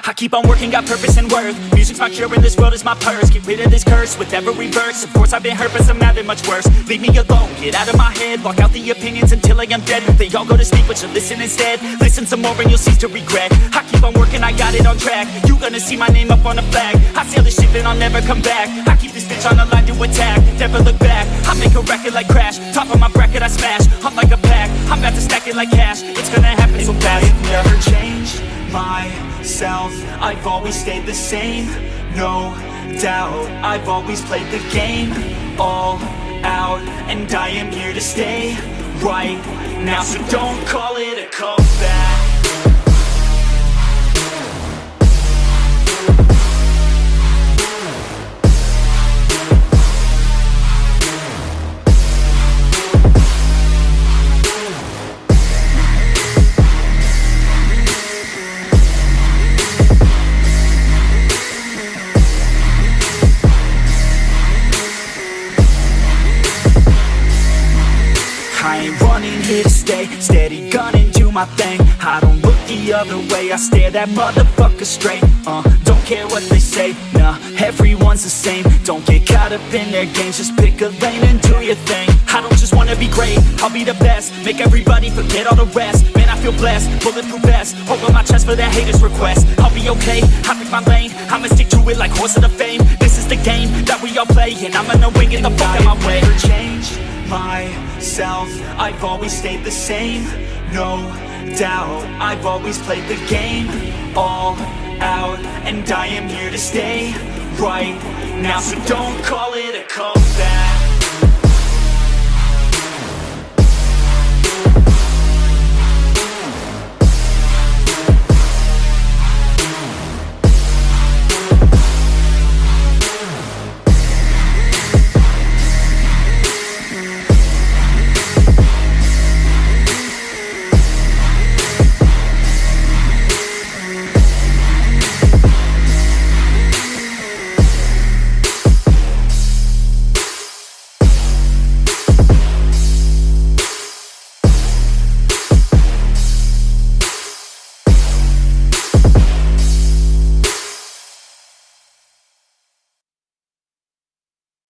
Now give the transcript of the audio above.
I keep on working, got purpose and worth. Music's my cure and this world is my purse. Get rid of this curse with every verse. Of course I've been hurt, but some have it much worse. Leave me alone, get out of my head. Block out the opinions until I am dead. They all go to sleep, but you listen instead. Listen some more and you'll cease to regret. I keep on working, I got it on track. You gonna see my name up on the flag. I sail this ship and I'll never come back. I keep this bitch on the line to attack. Never look back, I make a record like Crash. Top of my bracket I smash, I'm like a pack. I'm about to stack it like cash. It's gonna happen so fast. I've never changed myself, I've always stayed the same, no doubt. I've always played the game all out, and I am here to stay right now. So don't call it a comeback. I ain't running, here to stay. Steady gunning, do my thing. I don't look the other way, I stare that motherfucker straight. Don't care what they say, nah, everyone's the same. Don't get caught up in their games, just pick a lane and do your thing. I don't just wanna be great, I'll be the best. Make everybody forget all the rest. Man, I feel blessed, bulletproof vest over my chest for that haters' request. I'll be okay, I pick my lane. I'ma stick to it like horse of the fame. This is the game that we all play, and I'm gonna win, get the fuck out my way. I've never changed myself, I've always stayed the same, no doubt. I've always played the game all out, and I am here to stay right now. So don't call it a comeback.